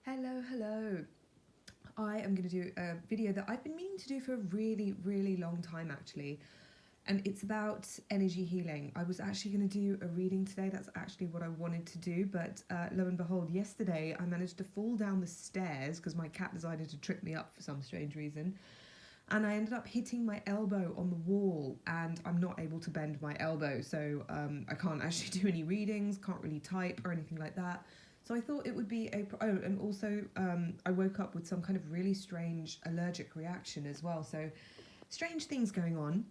Hello. I am going to do a video that I've been meaning to do for a really, really long time actually. And it's about energy healing. I was actually going to do a reading today. That's actually what I wanted to do. But lo and behold, yesterday I managed to fall down the stairs because my cat decided to trip me up for some strange reason. And I ended up hitting my elbow on the wall, and I'm not able to bend my elbow. So I can't actually do any readings, can't really type or anything like that. So I thought it would be and also I woke up with some kind of really strange allergic reaction as well. So strange things going on.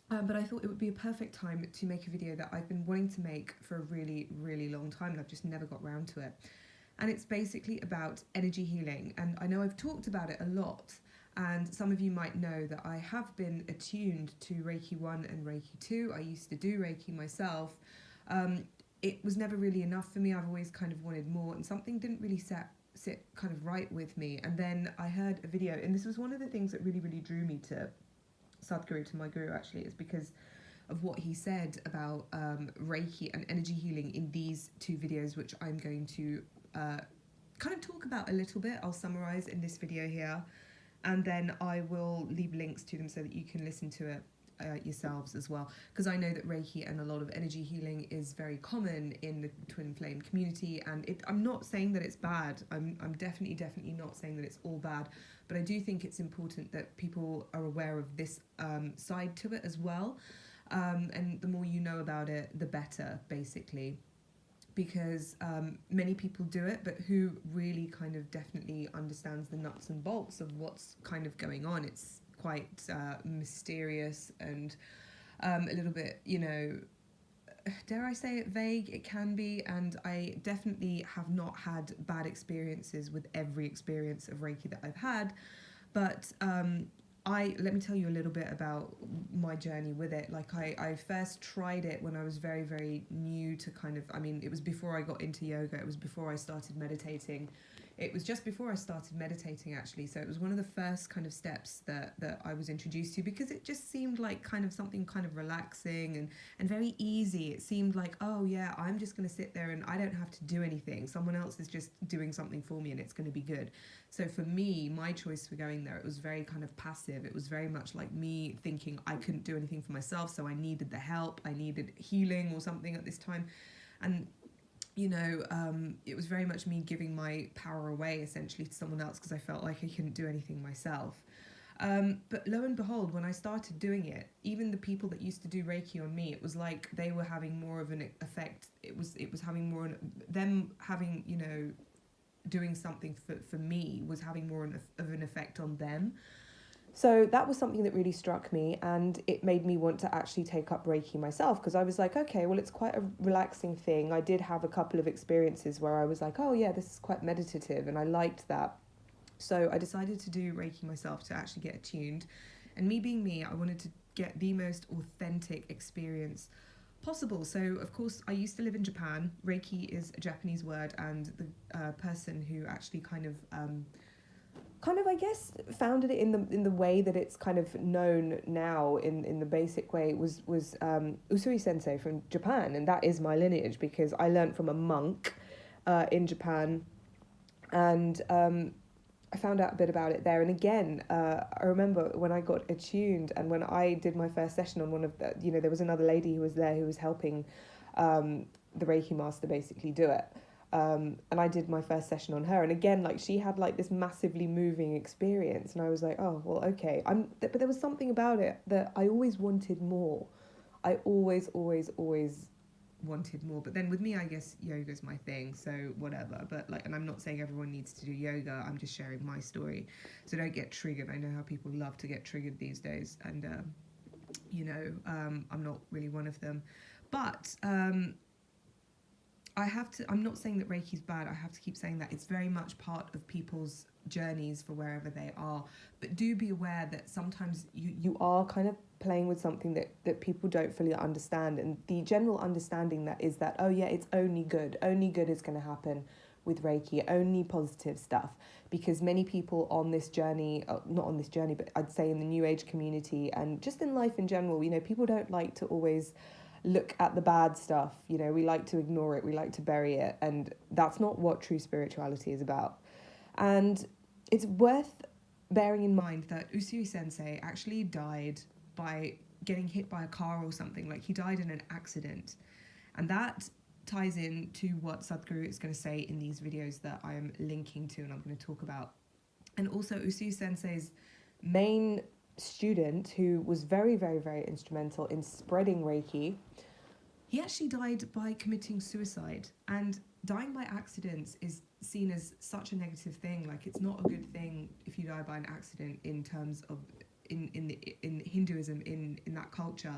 But I thought it would be a perfect time to make a video that I've been wanting to make for a really, really long time, and I've just never got round to it. And it's basically about energy healing. And I know I've talked about it a lot, and some of you might know that I have been attuned to Reiki 1 and Reiki 2. I used to do Reiki myself. It was never really enough for me. I've always kind of wanted more, and something didn't really sit kind of right with me. And then I heard a video, and this was one of the things that really, really drew me to Sadhguru, to my guru actually, is because of what he said about Reiki and energy healing in these two videos, which I'm going to kind of talk about a little bit. I'll summarize in this video here, and then I will leave links to them so that you can listen to it yourselves as well, because I know that Reiki and a lot of energy healing is very common in the twin flame community, and I'm not saying that it's bad. I'm definitely not saying that it's all bad, but I do think it's important that people are aware of this side to it as well, and the more you know about it, the better, basically, because many people do it, but who really kind of definitely understands the nuts and bolts of what's kind of going on. It's quite mysterious and a little bit, dare I say it, vague. It can be, and I definitely have not had bad experiences with every experience of Reiki that I've had, but let me tell you a little bit about my journey with it. Like I first tried it when I was very, very new to it was before I got into yoga. It was before I started meditating. It was just before I started meditating, actually. So it was one of the first kind of steps that I was introduced to, because it just seemed like kind of something kind of relaxing and very easy. It seemed like, oh yeah, I'm just going to sit there and I don't have to do anything. Someone else is just doing something for me and it's going to be good. So for me, my choice for going there, it was very kind of passive. It was very much like me thinking I couldn't do anything for myself, so I needed the help. I needed healing or something at this time. And it was very much me giving my power away essentially to someone else, because I felt like I couldn't do anything myself. But lo and behold, when I started doing it, even the people that used to do Reiki on me, it was like they were having more of an effect. It was having more, them having, doing something for me was having more of an effect on them. So that was something that really struck me, and it made me want to actually take up Reiki myself, because I was like, okay, well, it's quite a relaxing thing. I did have a couple of experiences where I was like, oh yeah, this is quite meditative, and I liked that. So I decided to do Reiki myself to actually get attuned. And me being me, I wanted to get the most authentic experience possible. So of course I used to live in Japan. Reiki is a Japanese word, and the person who actually kind of I guess founded it in the way that it's kind of known now in the basic way was Usui Sensei from Japan, and that is my lineage, because I learned from a monk in Japan, and I found out a bit about it there. And again, I remember when I got attuned, and when I did my first session on one of the, there was another lady who was there who was helping the Reiki master basically do it. And I did my first session on her, and again, like, she had like this massively moving experience, and I was like, oh well, okay. But there was something about it that I always wanted more. I always wanted more. But then with me, I guess yoga's my thing, so whatever. But like, and I'm not saying everyone needs to do yoga. I'm just sharing my story, so don't get triggered. I know how people love to get triggered these days, and I'm not really one of them. But I'm not saying that Reiki's bad. I have to keep saying that it's very much part of people's journeys for wherever they are. But do be aware that sometimes you are kind of playing with something that people don't fully understand. And the general understanding that is that, oh yeah, it's only good is going to happen with Reiki, only positive stuff. Because many people on this journey, not on this journey, but I'd say in the New Age community and just in life in general, people don't like to always look at the bad stuff. We like to ignore it, we like to bury it, and that's not what true spirituality is about. And it's worth bearing in mind that Usui Sensei actually died by getting hit by a car or something. Like, he died in an accident. And that ties in to what Sadhguru is going to say in these videos that I am linking to and I'm going to talk about. And also Usui Sensei's main student, who was very, very, very instrumental in spreading Reiki, he actually died by committing suicide. And dying by accidents is seen as such a negative thing. Like, it's not a good thing if you die by an accident in terms of in Hinduism, in that culture,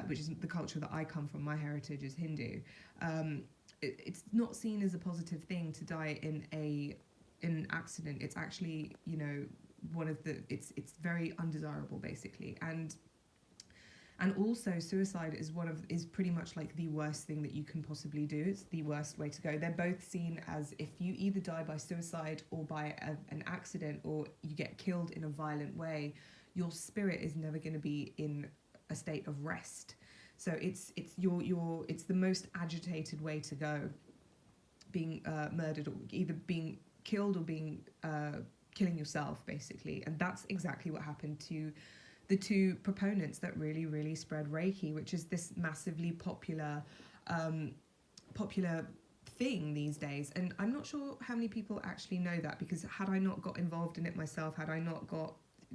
which is the culture that I come from. My heritage is Hindu. It's not seen as a positive thing to die in an accident. It's actually, you know, it's very undesirable, basically. And also suicide is pretty much like the worst thing that you can possibly do. It's the worst way to go. They're both seen as, if you either die by suicide or by an accident, or you get killed in a violent way, your spirit is never going to be in a state of rest. So it's the most agitated way to go, being murdered, or either being killed or being killing yourself, basically. And that's exactly what happened to the two proponents that really, really spread Reiki, which is this massively popular thing these days. And I'm not sure how many people actually know that, because had I not got involved in it myself, had I not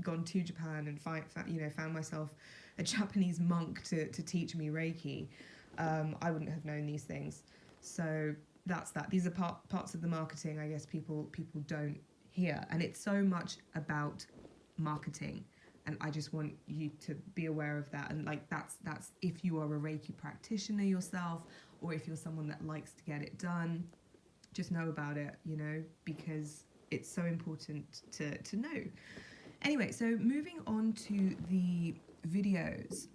gone to Japan and found myself a Japanese monk to teach me Reiki, I wouldn't have known these things. So that's that. These are parts of the marketing, I guess, people don't hear. And it's so much about marketing. And I just want you to be aware of that. And like, that's if you are a Reiki practitioner yourself, or if you're someone that likes to get it done, just know about it, you know, because it's so important to know. Anyway, so moving on to the videos.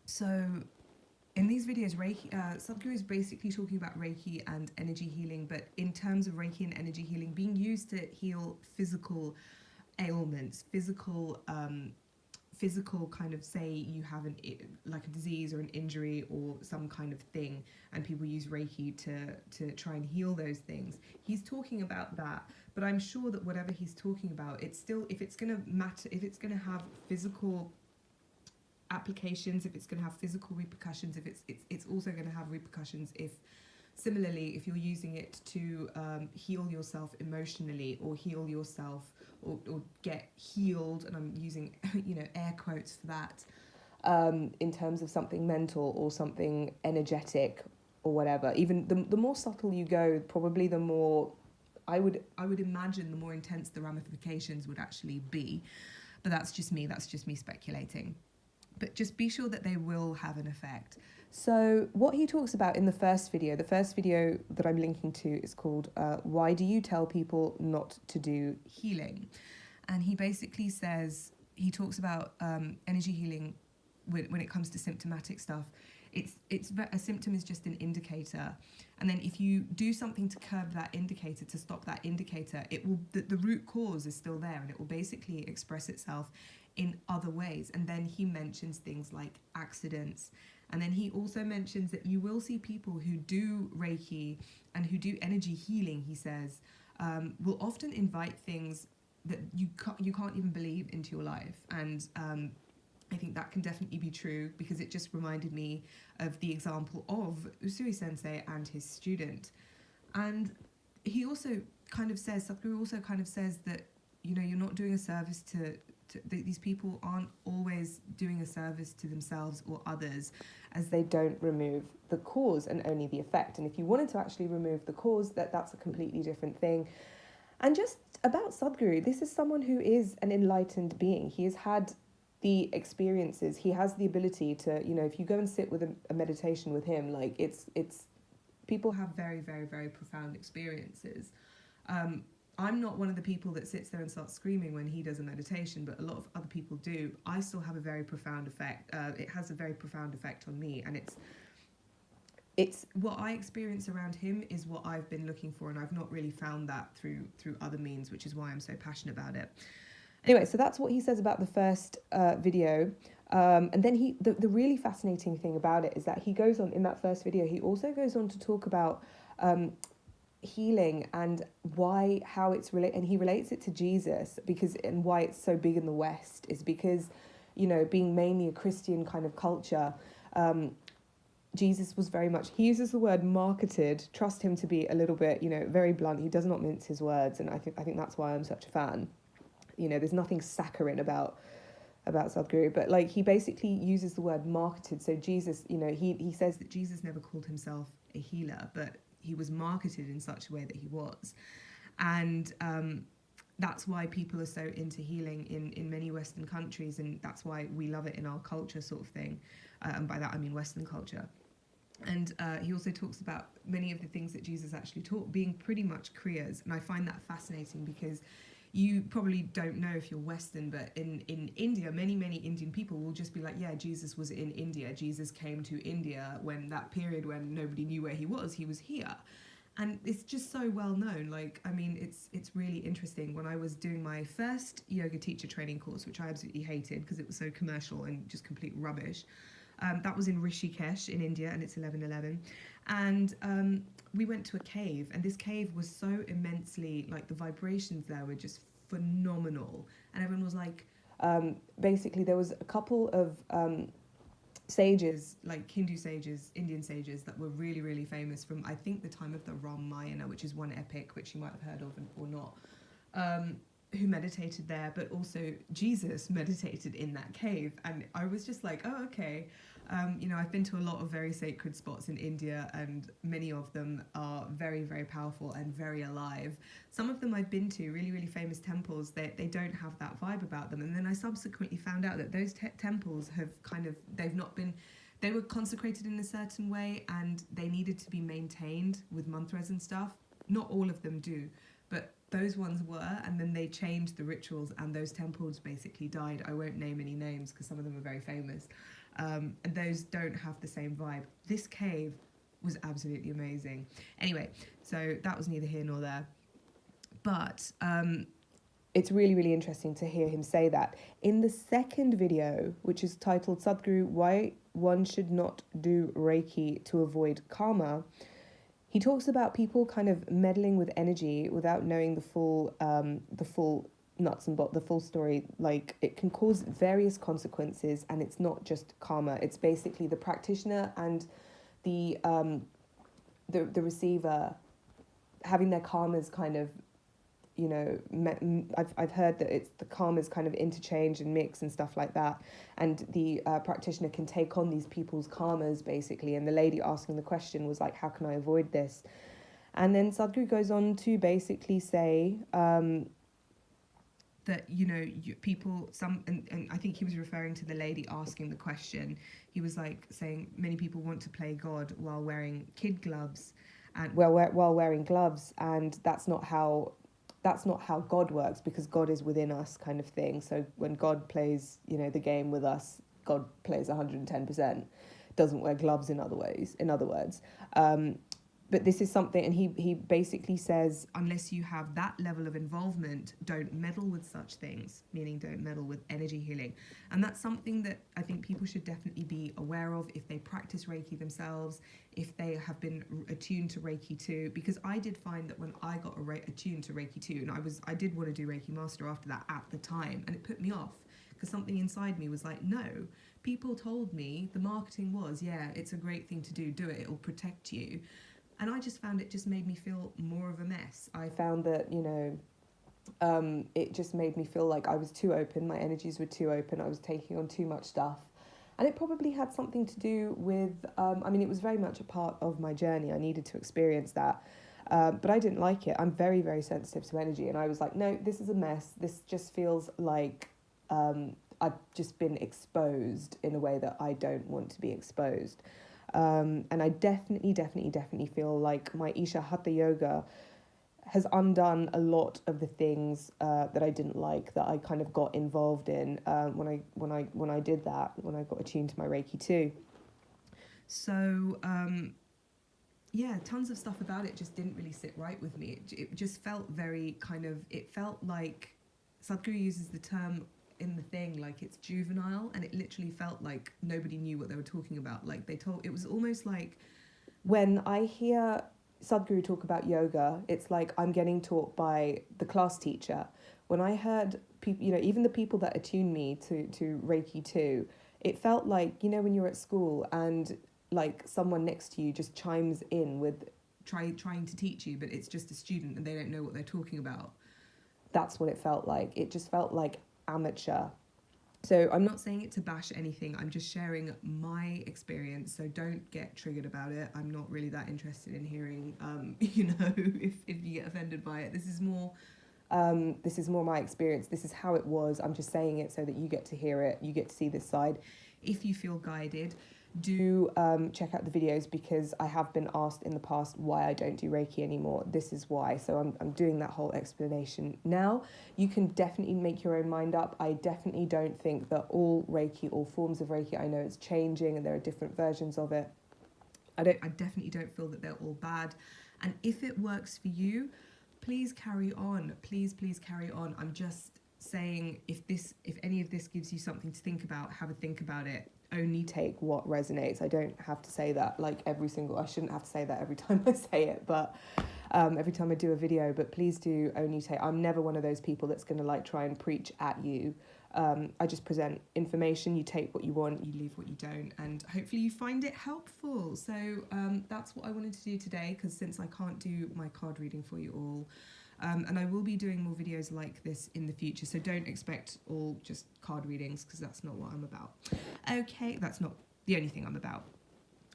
So in these videos, Reiki, Sadhguru is basically talking about Reiki and energy healing, but in terms of Reiki and energy healing being used to heal physical ailments, physical kind of, say you have like a disease or an injury or some kind of thing, and people use Reiki to try and heal those things. He's talking about that, but I'm sure that whatever he's talking about, it's still, if it's going to matter, if it's going to have physical applications, if it's going to have physical repercussions, if it's also going to have repercussions if, similarly, if you're using it to heal yourself emotionally, or heal yourself, or get healed, and I'm using air quotes for that, in terms of something mental or something energetic or whatever. Even the more subtle you go, probably the more, I would imagine, the more intense the ramifications would actually be. But that's just me speculating. But just be sure that they will have an effect. So what he talks about in the first video that I'm linking to is called Why Do You Tell People Not to Do Healing? And he basically says, he talks about energy healing when it comes to symptomatic stuff. It's a symptom is just an indicator, and then if you do something to curb that indicator, to stop that indicator, it will, the root cause is still there, and it will basically express itself in other ways. And then he mentions things like accidents, and then he also mentions that you will see people who do Reiki and who do energy healing, he says, will often invite things that you can't even believe into your life. And I think that can definitely be true, because it just reminded me of the example of Usui Sensei and his student. And he also kind of says, Sadhguru also kind of says that, you're not doing a service to these people aren't always doing a service to themselves or others, as they don't remove the cause and only the effect. And if you wanted to actually remove the cause, that's a completely different thing. And just about Sadhguru, this is someone who is an enlightened being. He has had the experiences, he has the ability to, if you go and sit with a meditation with him, like it's people have very, very, very profound experiences. I'm not one of the people that sits there and starts screaming when he does a meditation, but a lot of other people do. I still have a very profound effect. It has a very profound effect on me, and it's what I experience around him is what I've been looking for, and I've not really found that through other means, which is why I'm so passionate about it. Anyway, so that's what he says about the first video. And then the really fascinating thing about it is that he goes on, in that first video, he also goes on to talk about healing and how it's and he relates it to Jesus, and why it's so big in the West is because, being mainly a Christian kind of culture, Jesus was very much, he uses the word marketed, trust him to be a little bit, very blunt. He does not mince his words, and I think that's why I'm such a fan. There's nothing saccharine about Sadhguru, but like he basically uses the word marketed. So Jesus, he says that Jesus never called himself a healer, but he was marketed in such a way that he was. And that's why people are so into healing in many Western countries, and that's why we love it in our culture, sort of thing. And by that I mean Western culture. And he also talks about many of the things that Jesus actually taught being pretty much kriyas, and I find that fascinating because you probably don't know if you're Western, but in India, many Indian people will just be like, yeah, Jesus was in India. Jesus came to India when that period when nobody knew where he was here. And it's just so well known. Like, I mean, it's really interesting. When I was doing my first yoga teacher training course, which I absolutely hated because it was so commercial and just complete rubbish, that was in Rishikesh in India, and it's 11:11. And we went to a cave, and this cave was so immensely, like, the vibrations there were just phenomenal. And everyone was like, basically, there was a couple of sages, like Hindu sages, Indian sages, that were really, really famous from, I think, the time of the Ramayana, which is one epic, which you might have heard of or not, who meditated there, but also Jesus meditated in that cave. And I was just like, oh, okay. I've been to a lot of very sacred spots in India, and many of them are very, very powerful and very alive. Some of them I've been to, really, really famous temples, they don't have that vibe about them. And then I subsequently found out that those temples have they were consecrated in a certain way, and they needed to be maintained with mantras and stuff. Not all of them do, but those ones were, and then they changed the rituals, and those temples basically died. I won't name any names because some of them are very famous. And those don't have the same vibe. This cave was absolutely amazing. Anyway, so that was neither here nor there. But it's really, really interesting to hear him say that. In the second video, which is titled Sadhguru, Why One Should Not Do Reiki to Avoid Karma, he talks about people kind of meddling with energy without knowing the full nuts and bolts, the full story. Like, it can cause various consequences, and it's not just karma. It's basically the practitioner and the receiver having their karmas kind of, I've heard that it's the karmas kind of interchange and mix and stuff like that, and the practitioner can take on these people's karmas basically. And the lady asking the question was like, how can I avoid this? And then Sadhguru goes on to basically say that people, and I think he was referring to the lady asking the question. He was like saying many people want to play God while wearing kid gloves, and while wearing gloves, and that's not how God works, because God is within us, kind of thing. So when God plays, the game with us, God plays 110%, doesn't wear gloves in other words. But this is something, and he basically says, unless you have that level of involvement, don't meddle with such things, meaning don't meddle with energy healing. And that's something that I think people should definitely be aware of if they practice Reiki themselves, if they have been attuned to Reiki too, because I did find that when I got attuned to Reiki too, and I did want to do Reiki Master after that at the time, and it put me off, because something inside me was like, no, people told me, the marketing was, yeah, it's a great thing to do it, it'll protect you. And I just found it just made me feel more of a mess. I found that, it just made me feel like I was too open. My energies were too open. I was taking on too much stuff. And it probably had something to do with, it was very much a part of my journey. I needed to experience that. But I didn't like it. I'm very, very sensitive to energy. And I was like, no, this is a mess. This just feels like I've just been exposed in a way that I don't want to be exposed. And I definitely feel like my Isha Hatha Yoga has undone a lot of the things that I didn't like, that I kind of got involved in when I did that, when I got attuned to my Reiki too. So tons of stuff about it just didn't really sit right with me. It just felt very it felt like Sadhguru uses the term in the thing, like it's juvenile, and it literally felt like nobody knew what they were talking about. Like it was almost like when I hear Sadhguru talk about yoga, it's like I'm getting taught by the class teacher. When I heard people, even the people that attune me to Reiki too, it felt like, when you're at school and like someone next to you just chimes in with, trying to teach you, but it's just a student and they don't know what they're talking about. that's what it felt like. It just felt like amateur. So I'm not saying it to bash anything. I'm just sharing my experience. So don't get triggered about it. I'm not really that interested in hearing, if you get offended by it. This is more my experience. This is how it was. I'm just saying it so that you get to hear it. You get to see this side. If you feel guided, do check out the videos, because I have been asked in the past why I don't do Reiki anymore. This is why. So I'm doing that whole explanation now. You can definitely make your own mind up. I definitely don't think that all Reiki, all forms of Reiki, I know it's changing and there are different versions of it. I definitely don't feel that they're all bad. And if it works for you, please carry on. Please carry on. I'm just saying, if any of this gives you something to think about, have a think about it. Only take what resonates. I don't have to say that like I shouldn't have to say that every time I say it, but every time I do a video, but please do only take. I'm never one of those people that's going to like try and preach at you. I just present information. You take what you want, you leave what you don't, and hopefully you find it helpful. So that's what I wanted to do today, because since I can't do my card reading for you all, and I will be doing more videos like this in the future, so don't expect all just card readings, because that's not what I'm about. Okay, that's not the only thing I'm about.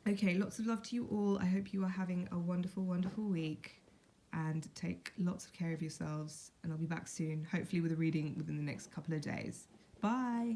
Okay, lots of love to you all. I hope you are having a wonderful, wonderful week, and take lots of care of yourselves, and I'll be back soon, hopefully with a reading within the next couple of days. Bye.